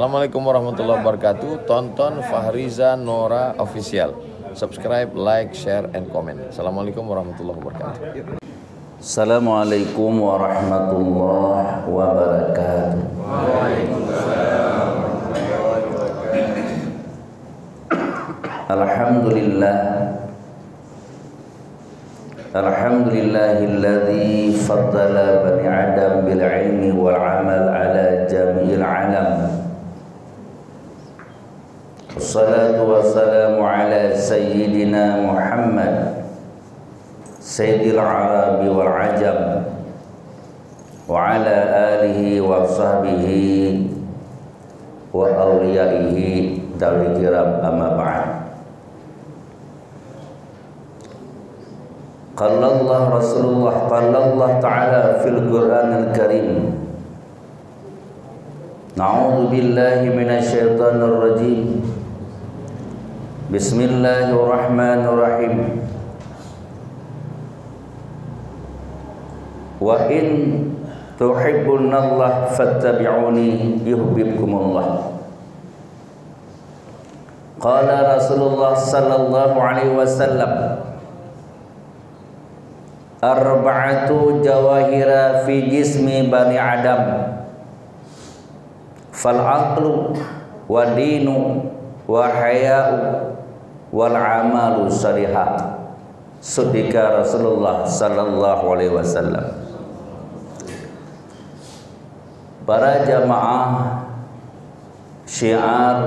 Assalamualaikum warahmatullahi wabarakatuh. Tonton Fahriza Nora Official. Subscribe, like, share, and comment. Assalamualaikum warahmatullahi wabarakatuh. Assalamualaikum warahmatullahi wabarakatuh. Alhamdulillah. Alhamdulillahilladzi faddala bani Adam bil ilmi wal amal ala jami'il alam. Wassalatu wassalamu ala sayyidina Muhammad sayyidil arabi wal ajam wa ala alihi wa sahbihi wa awliyaihi dawil kiram amma ba'd. Qala Allah Rasulullah qala Allah ta'ala fil Qur'anil Karim. Na'udzu billahi minasyaitonir rajim. Bismillahirrahmanirrahim. Wa in tuhibbunallaha fattabi'uni yuhibbukumullah. Qala Rasulullah sallallahu alaihi wasallam, arba'atu jawahira fi jismi bani Adam, fal aqlu wa dinu wa haya'u wal amalu salihah. Sudika Rasulullah sallallahu alaihi wasallam. Para jamaah syiar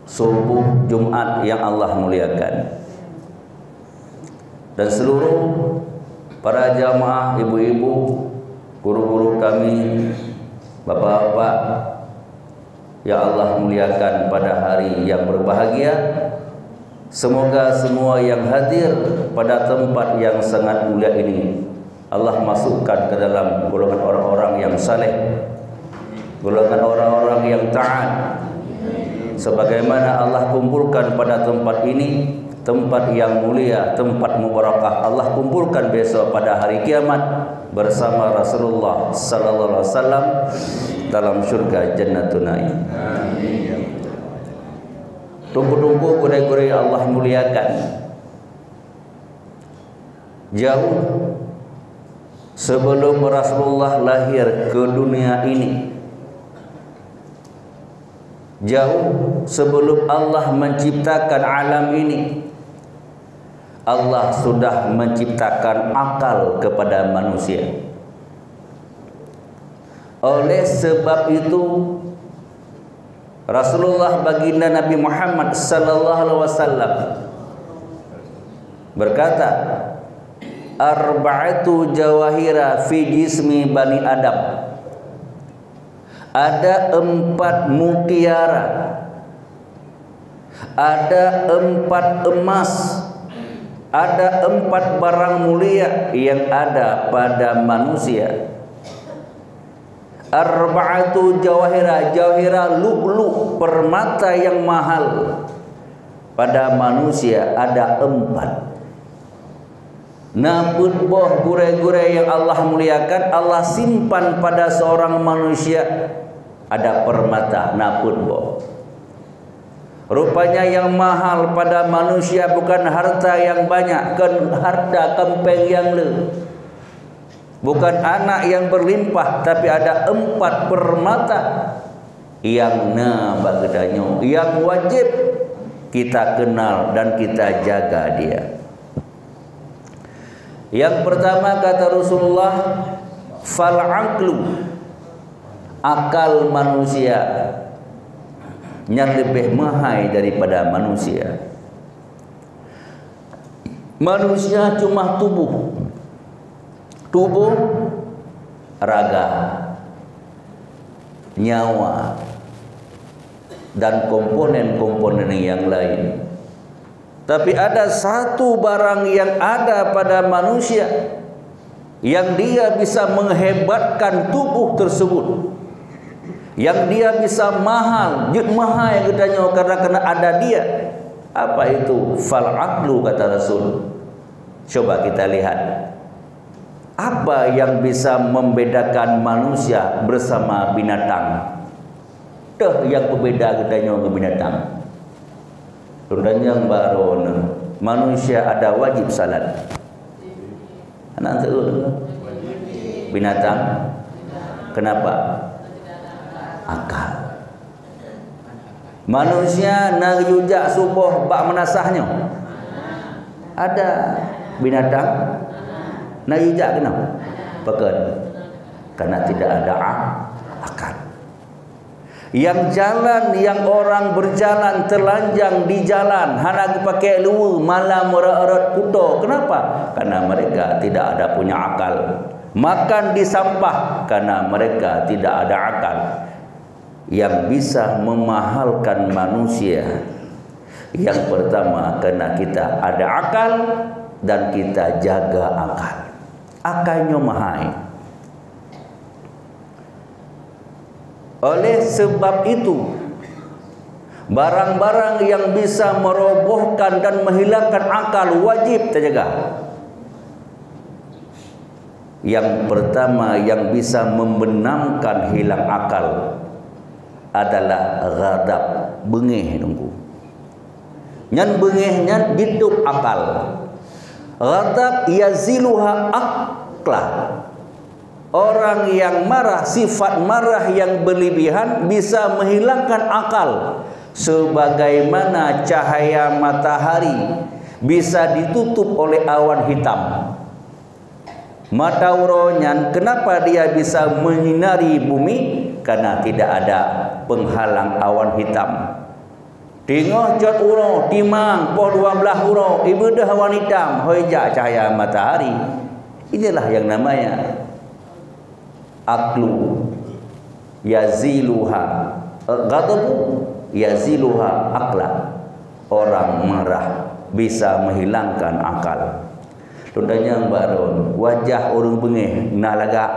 subuh Jumat yang Allah muliakan, dan seluruh para jamaah, ibu-ibu, guru-guru kami, bapak-bapak yang Allah muliakan pada hari yang berbahagia. Semoga semua yang hadir pada tempat yang sangat mulia ini Allah masukkan ke dalam golongan orang-orang yang saleh, golongan orang-orang yang taat, sebagaimana Allah kumpulkan pada tempat ini, tempat yang mulia, tempat mubarakah. Allah kumpulkan besok pada hari kiamat bersama Rasulullah sallallahu alaihi wasallam dalam surga Jannatun Naim. Tunggu-tunggu kuda-kuda Allah muliakan. Jauh sebelum Rasulullah lahir ke dunia ini, jauh sebelum Allah menciptakan alam ini, Allah sudah menciptakan akal kepada manusia. Oleh sebab itu Rasulullah baginda Nabi Muhammad sallallahu alaihi wasallam berkata, arba'atu jawahira fi jismi bani Adam. Ada 4 mutiara, ada 4 emas, ada 4 barang mulia yang ada pada manusia. Arba'atu jawahira, jawahira lu'lu', permata yang mahal. Pada manusia ada 4. Namun boh gure-gure yang Allah muliakan, Allah simpan pada seorang manusia ada permata napun boh. Rupanya yang mahal pada manusia bukan harta yang banyak, kan harta kempeng yang le, bukan anak yang berlimpah, tapi ada 4 permata yang bagedanya, yang wajib kita kenal dan kita jaga dia. Yang pertama kata Rasulullah, fal aqlu, akal manusia yang lebih mahal daripada manusia. Manusia cuma tubuh, raga, nyawa, dan komponen-komponen yang lain. Tapi ada satu barang yang ada pada manusia yang dia bisa menghebatkan tubuh tersebut, yang dia bisa mahal yang katanya karena ada dia. Apa itu? Fal aqlu kata Rasul. Coba kita lihat. Apa yang bisa membedakan manusia bersama binatang? Dah yang berbeza katanya dengan binatang. Dan yang baru manusia ada wajib salat. Anak tahu binatang kenapa? Akal. Manusia nak yujak subuh bak menasahnya. Ada binatang nak yujak kenapa? Pekan. Karena tidak ada akal. Yang jalan, yang orang berjalan telanjang di jalan, hanya pakai luar malam merat-erat kuda. Kenapa? Karena mereka tidak ada punya akal. Makan di sampah karena mereka tidak ada akal. Yang bisa memahalkan manusia, yang pertama karena kita ada akal dan kita jaga akal. Akalnya mahal. Oleh sebab itu, barang-barang yang bisa merobohkan dan menghilangkan akal wajib terjaga. Yang pertama yang bisa membenamkan hilang akal adalah ghadab, bengih nunggu. Nyan bengih nyan hidup akal. Ghadab yaziluha akla. Orang yang marah, sifat marah yang berlebihan bisa menghilangkan akal. Sebagaimana cahaya matahari bisa ditutup oleh awan hitam. Mata uronyan, kenapa dia bisa menyinari bumi? Karena tidak ada penghalang awan hitam. Tengok jod uro, timang, poh 12 uro, ibu dah awan hitam, hoja cahaya matahari. Inilah yang namanya aklu yaziluha, ghadabu yaziluha akla. Orang marah bisa menghilangkan akal. Tundanya baron, wajah orang bengih na lagak,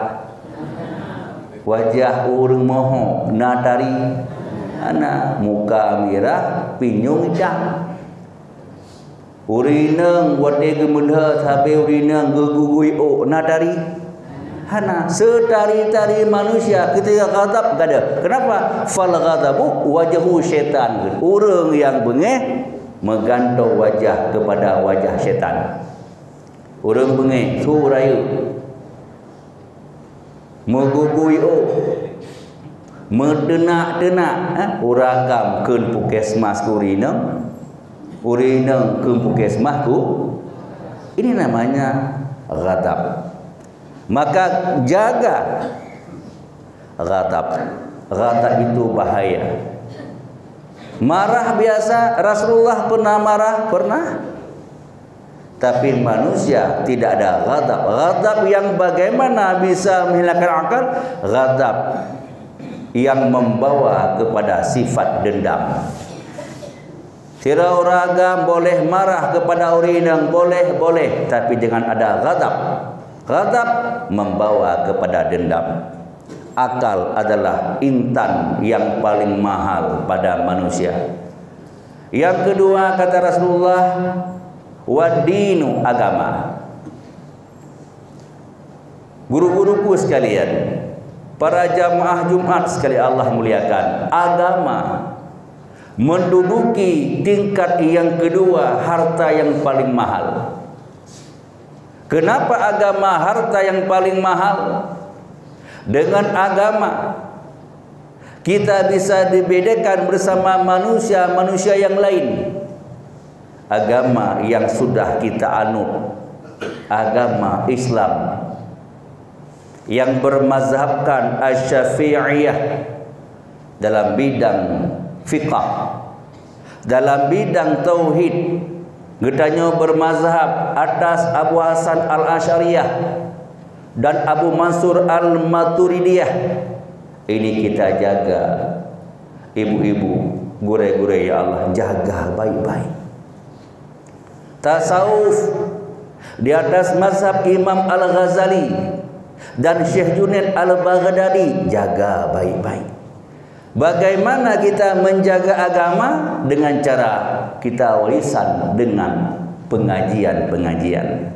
wajah orang moho na tari, ana muka merah pinyung hitam. Urinang wate gemelha sabe urinang gegugui o na tari. Hana setari-tari manusia ketika ghadab gak ada. Kenapa? Fal ghadabu wajhu syaitan. Orang yang bengih menggantung wajah kepada wajah syaitan. Orang bengih suraya megugui o medenak-denak uragam keun puskesmas urinang keun puskesmas ku. Ini namanya ghadab. Maka jaga ghadab. Ghadab itu bahaya. Marah biasa, Rasulullah pernah marah? Pernah. Tapi manusia tidak ada ghadab. Ghadab yang bagaimana bisa menghilangkan akal? Ghadab yang membawa kepada sifat dendam. Tirau ragam boleh marah kepada orang, boleh, tapi jangan ada ghadab. Ghadab membawa kepada dendam. Akal adalah intan yang paling mahal pada manusia. Yang kedua kata Rasulullah, wadinu agama. Guru-guruku sekalian, para jamaah Jumat sekali Allah muliakan, agama menduduki tingkat yang kedua, harta yang paling mahal. Kenapa agama harta yang paling mahal? Dengan agama kita bisa dibedakan bersama manusia yang lain. Agama yang sudah kita anut, agama Islam yang bermazhabkan Asy-Syafi'iyah dalam bidang fiqh, dalam bidang tauhid. Gedanya bermazhab atas Abu Hasan Al-Asy'ariyah dan Abu Mansur Al-Maturidiyah. Ini kita jaga. Ibu-ibu, gure-gure ya Allah, jaga baik-baik. Tasawuf di atas mazhab Imam Al-Ghazali dan Syekh Junaid Al-Baghdadi, jaga baik-baik. Bagaimana kita menjaga agama? Dengan cara kita warisan dengan pengajian-pengajian.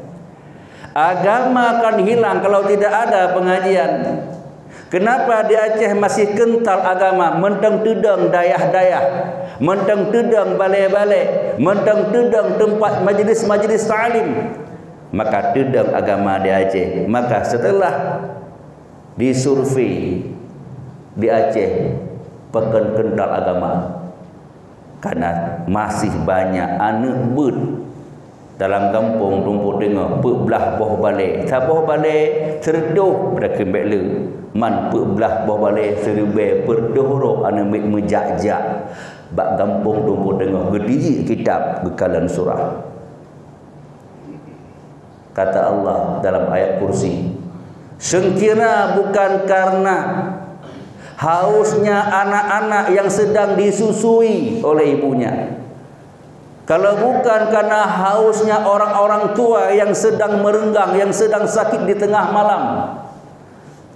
Agama akan hilang kalau tidak ada pengajian. Kenapa di Aceh masih kental agama? Menteng-tedeng dayah-dayah, menteng-tedeng balai-balai, menteng-tedeng tempat majlis-majlis ta'lim. Maka tedeng agama di Aceh. Maka setelah disurvei di Aceh, pekan kental agama. Karena masih banyak anak bud dalam kampung rumput dengar belah boh balik. Tak boh balik serduh pada kembali. Man belah boh balik serbe perdohro ana mejak-jak. Bak kampung rumput dengar gediji kitab gekalan surah. Kata Allah dalam ayat kursi, sengkira bukan karena hausnya anak-anak yang sedang disusui oleh ibunya, kalau bukan karena hausnya orang-orang tua yang sedang merenggang, yang sedang sakit di tengah malam,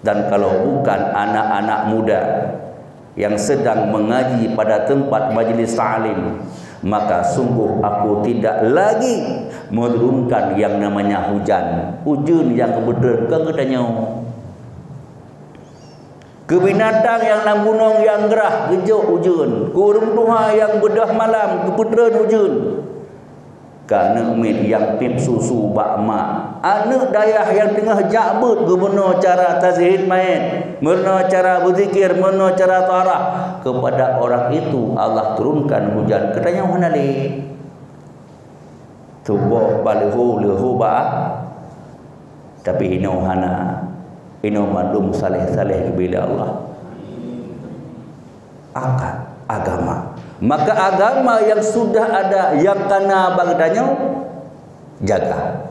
dan kalau bukan anak-anak muda yang sedang mengaji pada tempat majlis ta'lim, maka sungguh aku tidak lagi menurunkan yang namanya hujan. Hujan yang kebetulan katanya ke binatang yang dalam gunung yang gerah gejuk hujan, ke urung tuha yang bedah malam keputeran hujan, kerana umit yang tip susu bakma, anak dayah yang tengah jakbut gubernur cara tazhid main, mana cara berzikir, mana cara tarah, kepada orang itu Allah turunkan hujan. Katanya mana li tubuh balihu lehu ba, tapi ino hana ino mandum saleh-saleh bila Allah akad agama. Maka agama yang sudah ada yang kena bagdanya jaga.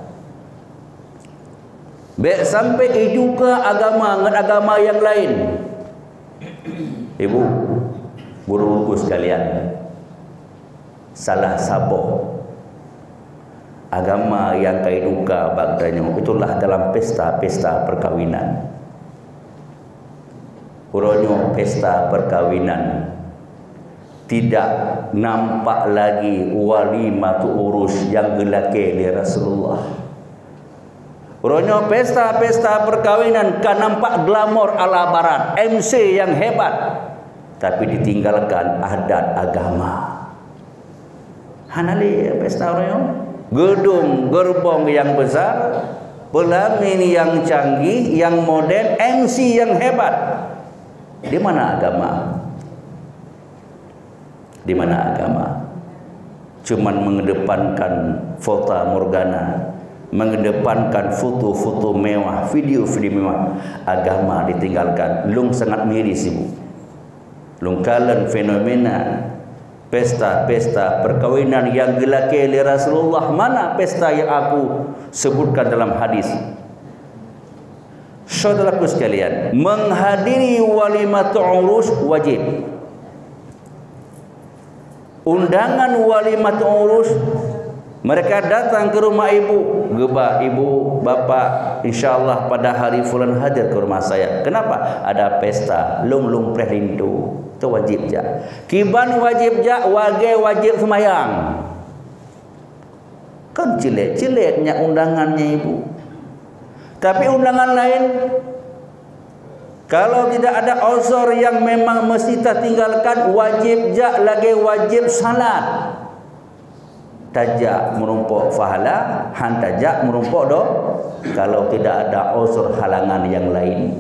Baik sampai juga agama dengan agama yang lain. Ibu, guru-guru sekalian, salah saboh agama yang kaiduka bagdanya itulah dalam pesta-pesta perkawinan. Uronyo pesta perkawinan tidak nampak lagi walimatu urus yang gelake di Rasulullah. Uronyo pesta-pesta perkawinan kan nampak glamor ala barat, MC yang hebat, tapi ditinggalkan adat agama. Hanali pesta uronyo gedung gerbong yang besar, pelamin yang canggih, yang modern, MC yang hebat. Di mana agama? Di mana agama? Cuman mengedepankan fata morgana, mengedepankan foto-foto mewah, video-video mewah. Agama ditinggalkan. Lung sangat miris ibu. Lung kalen fenomena pesta-pesta perkawinan yang gelake oleh Rasulullah. Mana pesta yang aku sebutkan dalam hadis? Saudaraku sekalian, menghadiri walimat urus wajib. Undangan walimat urus, mereka datang ke rumah ibu, gebak ibu, bapak, insyaallah pada hari fulan hadir ke rumah saya. Kenapa? Ada pesta, lung prehlintu. Itu wajib ja. Kiban wajib ja, wage wajib semayang. Kan jelek-jeleknya undangannya ibu. Tapi undangan lain, kalau tidak ada uzur yang memang mesti tertinggalkan, wajib ja lagi wajib salat. Tajak merumpuk fahala, han tajak merumpuk do. Kalau tidak ada uzur halangan yang lain.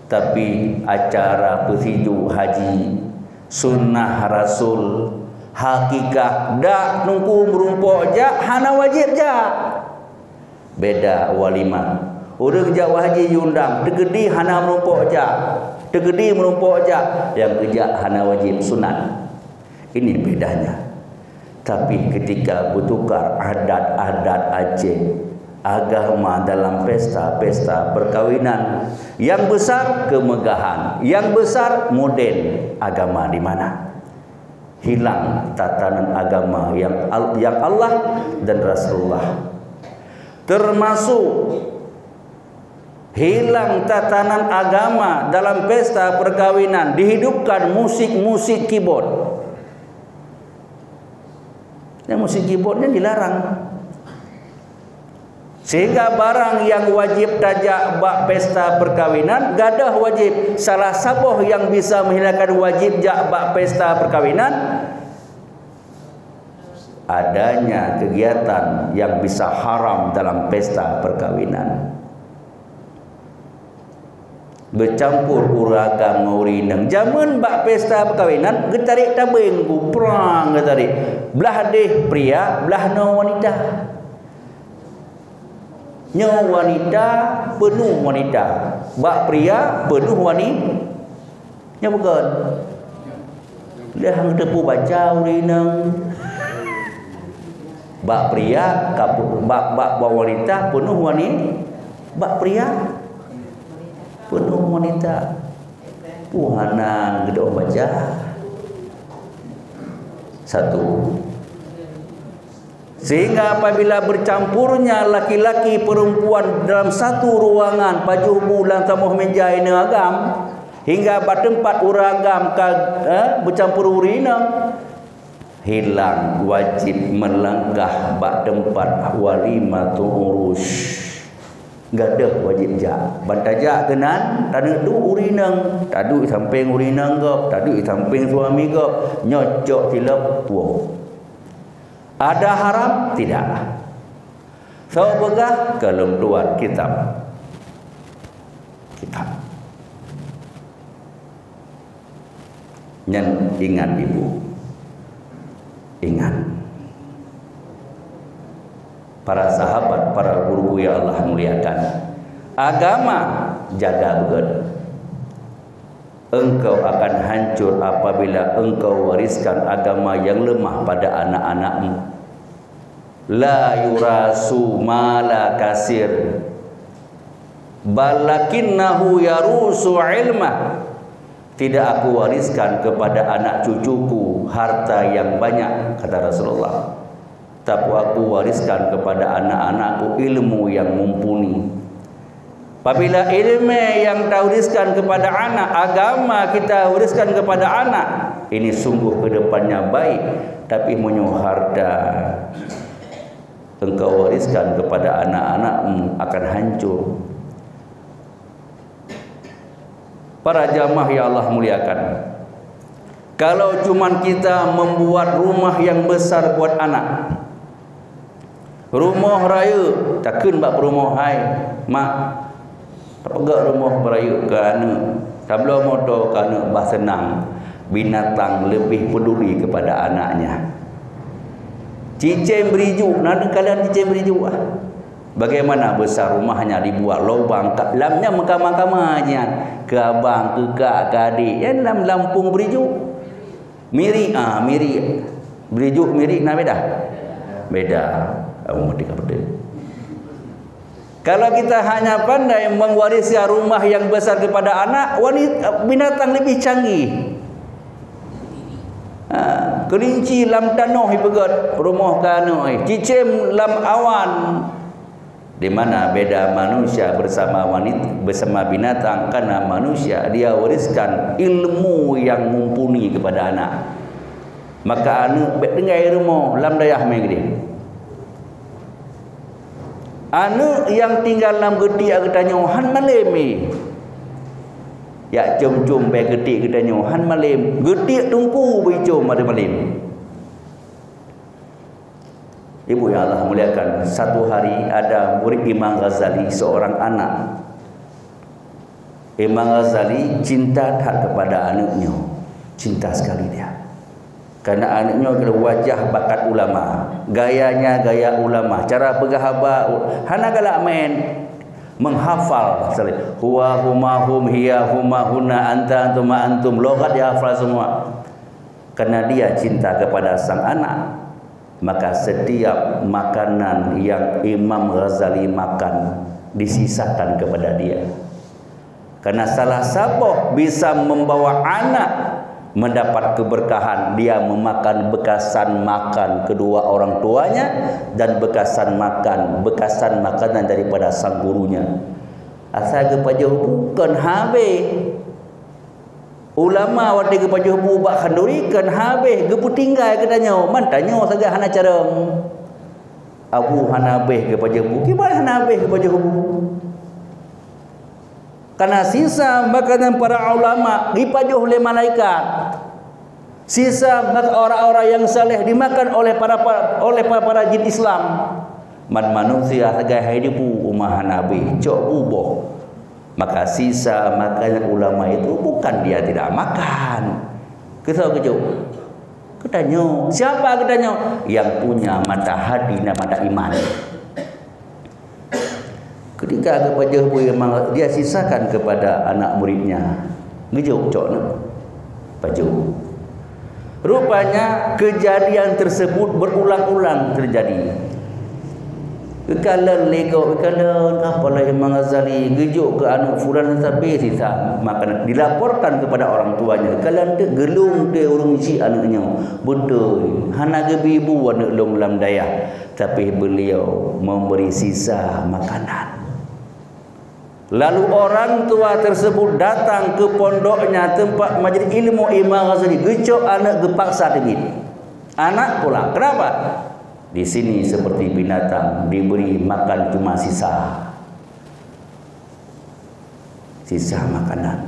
Tapi acara pesiju haji, sunnah Rasul, hakikat dak nunggu merumpuk ja, hana wajib ja. Beda walimah. Udah kerja haji diundang, tegedi hana merumpuk ja, tegedi merumpuk ja, yang kerja hana wajib sunat. Ini bedanya. Tapi ketika bertukar adat-adat Aceh, agama dalam pesta-pesta perkawinan, yang besar kemegahan, yang besar moden, agama di mana? Hilang tatanan agama yang Allah dan Rasulullah. Termasuk hilang tatanan agama dalam pesta perkawinan, dihidupkan musik-musik keyboard. Dan musik keyboardnya dilarang. Sehingga barang yang wajib tajak bak pesta perkawinan gadah wajib. Salah sabuh yang bisa menghilangkan wajib jak bak pesta perkawinan adanya kegiatan yang bisa haram dalam pesta perkawinan. Bercampur uragam ngaurinang. Zaman bak pesta perkawinan getarik tabeng ku perang getarik. Belah deh pria, belah no wanita. Nyo wanita penuh wanita. Bak pria penuh wanita. Nya bukan. Dah hang tepu baca urinang. Bak pria bak wanita penuh wanita. Bak pria penuh wanita. Puhanang gedok baca. Satu. Sehingga apabila bercampurnya laki-laki perempuan dalam satu ruangan pajuh bulan tamuh meja ini agam hingga bertempat uragam bercampur urina hilang wajib melangkah bak tempat walimatu urus gadah wajib jak bantajak tenan tadu urinang tadu samping urinang gop tadu samping suami gop nyocok tilap puang. Ada haram? Tidak. So begah kalau keluar kitab. Nyen ingat ibu. Ingat. Para sahabat, para guru yang Allah muliakan. Agama jaga betul. Engkau akan hancur apabila engkau wariskan agama yang lemah pada anak-anakmu. La yurasu mala kasir balakinnahu yarusu ilmah. Tidak aku wariskan kepada anak cucuku harta yang banyak, kata Rasulullah, tapi aku wariskan kepada anak-anakku ilmu yang mumpuni. Apabila ilmu yang kita wariskan kepada anak, agama kita wariskan kepada anak, ini sungguh kedepannya baik. Tapi menyo harta engkau wariskan kepada anak-anakmu akan hancur. Para jamaah yang Allah muliakan, kalau cuman kita membuat rumah yang besar buat anak, rumah raya takkan bak rumah hai mak pegak rumah berayuk ke anak tabla motor ke anak bah senang. Binatang lebih peduli kepada anaknya. Cicing berijuk, nak kalian cicing berijuk ah. Bagaimana besar rumahnya dibuat lubang kat dalamnya makam-makamnya ke abang, ke kak, ke adik yang dalam Lampung berijuk. Miri miri. Berijuk miri nak beda. Beda. Merdeka berdeka. Kalau kita hanya pandai mewarisi rumah yang besar kepada anak, wanita binatang lebih canggih. Kelinci lam tanah ibagat rumah kanu, cicim lam awan. Di mana beda manusia bersama wanita bersama binatang, karena manusia dia wariskan ilmu yang mumpuni kepada anak. Maka anak dengar rumah lam dayah megri. Anak yang tinggal dalam getik katanya han malam ya cum-cum be getik katanya han malam getik tungku bicum ada malam. Ibu yang Allah muliakan, satu hari ada murid Imam Ghazali, seorang anak. Imam Ghazali cinta tak kepada anaknya, cinta sekali dia. Karena anaknya adalah wajah bakat ulama, gayanya gaya ulama, cara bergahabah hana galak main menghafal huwa huma hum hiya huma hunna anta antum antum, logat dia hafal semua. Karena dia cinta kepada sang anak, maka setiap makanan yang Imam Ghazali makan disisakan kepada dia. Karena salah satu bisa membawa anak mendapat keberkahan, dia memakan bekasan makan kedua orang tuanya dan bekasan makanan daripada sang gurunya. Asal kepada bukan habis ulama waktu kepada bubak khanduri kan habis gepu tinggal katanya man tanya saja hana cara Abu Hanabih ke pajabu. Gimana Hanabih ke pajabu? Karena sisa makanan para ulama dipajuh oleh malaikat. Sisa orang-orang yang saleh dimakan oleh para jin Islam. Man manusia segai hidup umah Hanabi cok buboh. Maka sisa makanan ulama itu bukan dia tidak makan. Kita kejuk. Ketanya, siapa ketanya? Yang punya mata hati dan mata iman. Ketika kepada memang dia sisakan kepada anak muridnya. Ngejuk cok nak. Paju. Rupanya kejadian tersebut berulang-ulang terjadi. Kekalan lego, kekalan apalah Imam Ghazali gejuk ke anak fulan tapi sisa makanan dilaporkan kepada orang tuanya. Kekalan tu gelung dia urung isi anaknya. Betul. Hana gebibu anak long lam daya. Tapi beliau memberi sisa makanan. Lalu orang tua tersebut datang ke pondoknya tempat majlis ilmu Imam Ghazali. Gecok anak gepaksa dingin. Anak pula. Kenapa? Di sini seperti binatang diberi makan cuma sisa makanan.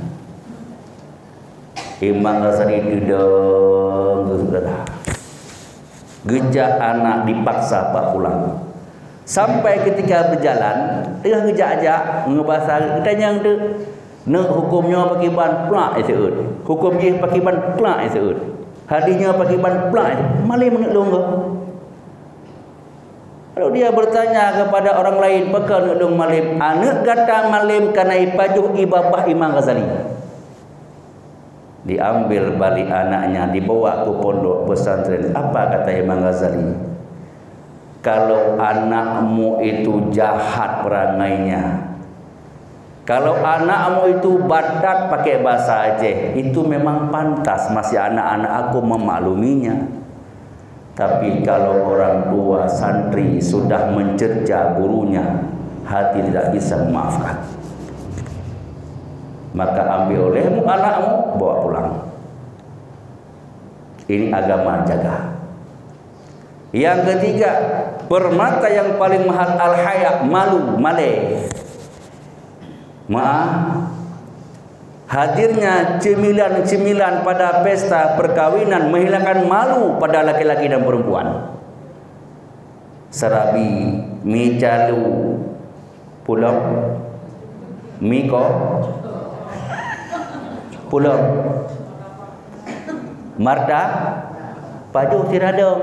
Imam Ghazali duduk gejak anak dipaksa pak pulang. Sampai ketika berjalan tengah gejak aja ngebahasa kita yang tu nak hukumnya pakai ban plak itu hukum dia pakai ban plak itu hadisnya pakai ban plak malih mengelung ke. Kalau dia bertanya kepada orang lain, "Pakar ngelung malim?" Anak kata malim karena ipajuh ibabah Imam Ghazali. Diambil balik anaknya, dibawa ke pondok pesantren. Apa kata Imam Ghazali? Kalau anakmu itu jahat perangainya, kalau anakmu itu badat pakai bahasa Aceh, itu memang pantas masih anak-anak aku memakluminya. Tapi kalau orang tua santri sudah mencerca gurunya, hati tidak bisa memaafkan. Maka ambil olehmu anakmu, bawa pulang. Ini agama jaga. Yang ketiga, permata yang paling mahal al-haya, malu, male. Maaf. Hadirnya cemilan-cemilan pada pesta perkawinan menghilangkan malu pada laki-laki dan perempuan. Serabi, mi calu, pulau, miko, pulau, marda, paju tiradong.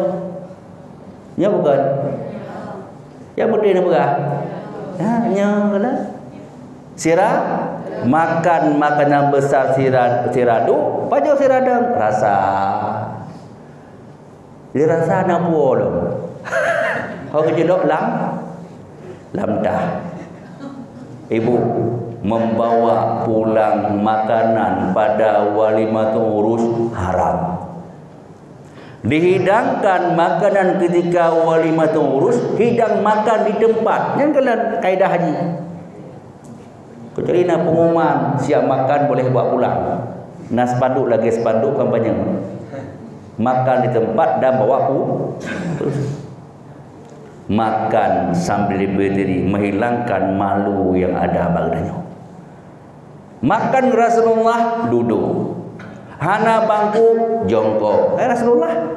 Ya bukan? Ya betul ni bukan? Ya lah. Sirah makan makanan besar siradu, paju siradang rasa. Dia rasa nak puolo. Hau kejedok lam dah. Ibu membawa pulang makanan pada walimatul urus haram. Dihidangkan makanan ketika walimatul urus, hidang makan di tempat. Yang kalian kaidah haji. Kecuali nak pengumuman siap makan boleh bawa pulang. Nas spanduk lagi spanduk kampanye. Makan di tempat dan bawa makan sambil berdiri menghilangkan malu yang ada badannya. Makan Rasulullah duduk. Hana bangku jongkok. Rasulullah.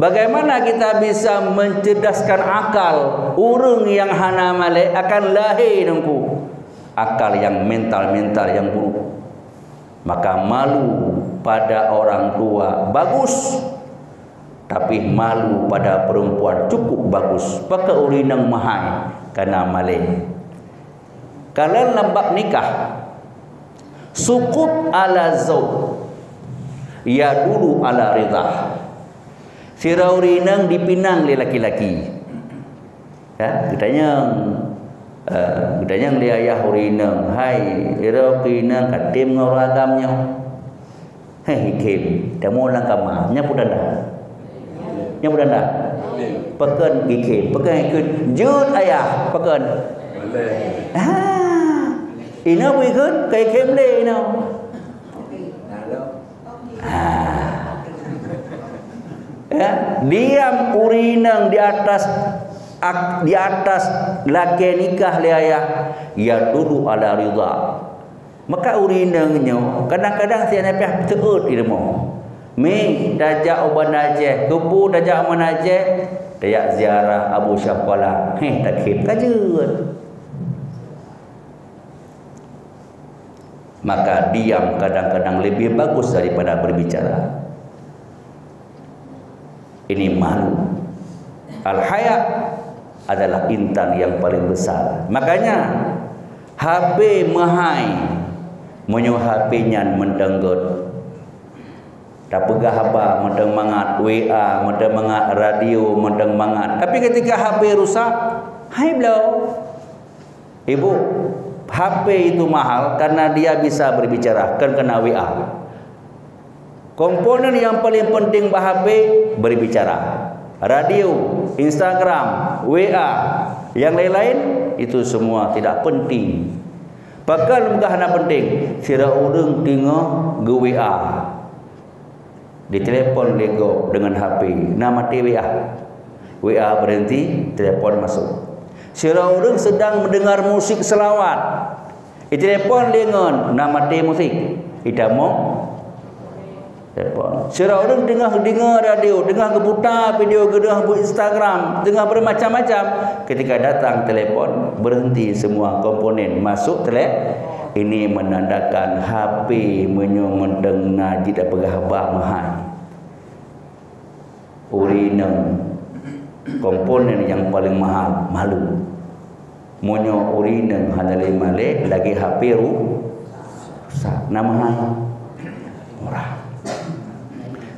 Bagaimana kita bisa mencerdaskan akal urang yang hana male akan lahir nungku. Akal yang mental-mental yang buruk. Maka malu pada orang tua bagus, tapi malu pada perempuan cukup bagus. Pakai urinang mahai karena malih. Kalau lembab nikah, sukut ala zauj, ya dulu ala ridha. Siraurinang dipinang oleh laki-laki. Ya, Gudanya ngeli ayah urinang, hai, ira kinang katim ngoragamnya. Hei kim, demo lang kama, nya pudan dah. Nya pudan dah. Pekan gikim, pekan ikut jut ayah, pekan. Boleh. Ina bui ikut kai kim le ina. Ya, diam urinang di atas laki nikah liaya ya dulu ala ridha. Maka urinangnya kadang-kadang saya napih teut ilmu. Mi dajak uban najeh, kubu dajak manajeh, dajak ziarah Abu Syafqala. Tak khip kajut. Maka diam kadang-kadang lebih bagus daripada berbicara. Ini malu. Al-haya adalah intan yang paling besar. Makanya HP mahai menyo HP nyan mendenggot. Tak pegah apa mendeng mangat WA, mendeng mangat radio, mendeng mangat. Tapi ketika HP rusak, hai blow. Ibu, HP itu mahal karena dia bisa berbicara, kan kena WA. Komponen yang paling penting HP berbicara. Radio, Instagram, WA, yang lain-lain itu semua tidak penting. Pakal mudah nak penting. Sira urang tengok ge WA. Di telefon lego dengan HP. Nama WA. WA berhenti, telefon masuk. Sira urang sedang mendengar musik selawat. Di telefon dengan nama musik. Idamo telefon. Sira urang dengar radio, dengar kebuta video, dengar Instagram, dengar bermacam-macam. Ketika datang telefon, berhenti semua komponen, masuk telefon. Ini menandakan HP menyomendeng najid apagah bah mahal. Urinang komponen yang paling mahal, malu. Monyo urinang hanale male lagi HP rusak. Nama murah.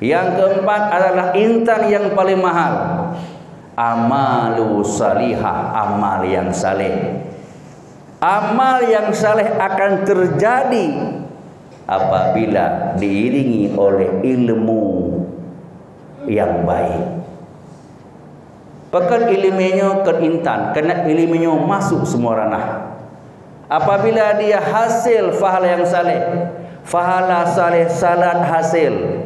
Yang keempat adalah intan yang paling mahal. Amalu salihah, amal yang saleh. Amal yang saleh akan terjadi apabila diiringi oleh ilmu yang baik. Pekan ilmunya ke intan, kena ilmunya masuk semua ranah. Apabila dia hasil fahala yang saleh, fahala saleh salat hasil,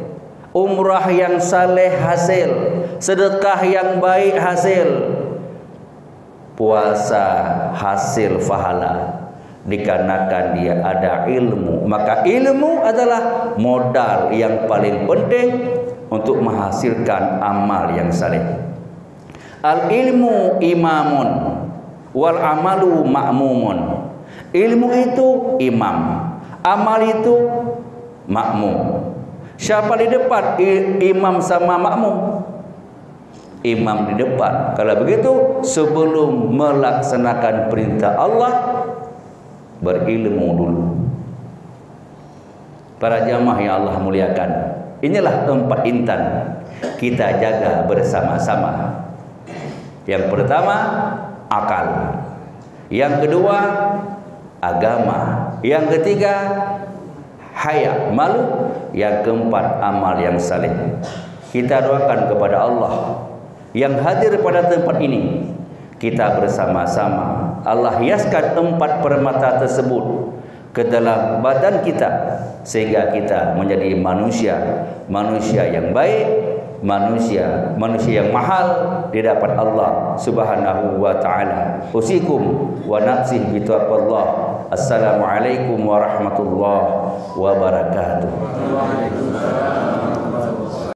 umrah yang saleh hasil, sedekah yang baik hasil, puasa hasil fahala, dikarenakan dia ada ilmu. Maka ilmu adalah modal yang paling penting untuk menghasilkan amal yang saleh. Al ilmu imamun wal amalu ma'mumun. Ilmu itu imam, amal itu makmum. Siapa di depan? Imam sama makmum. Imam di depan. Kalau begitu, sebelum melaksanakan perintah Allah, berilmu dulu. Para jamaah yang Allah muliakan, inilah 4 intan kita jaga bersama-sama. Yang pertama, akal. Yang kedua, agama. Yang ketiga, haya, malu. Yang keempat, amal yang saleh. Kita doakan kepada Allah yang hadir pada tempat ini, kita bersama-sama Allah hiaskan 4 permata tersebut ke dalam badan kita, sehingga kita menjadi manusia yang baik, manusia yang mahal di hadapan Allah Subhanahu wa taala. Usikum wa nafsi bi taqwallah. Assalamualaikum warahmatullahi wabarakatuh.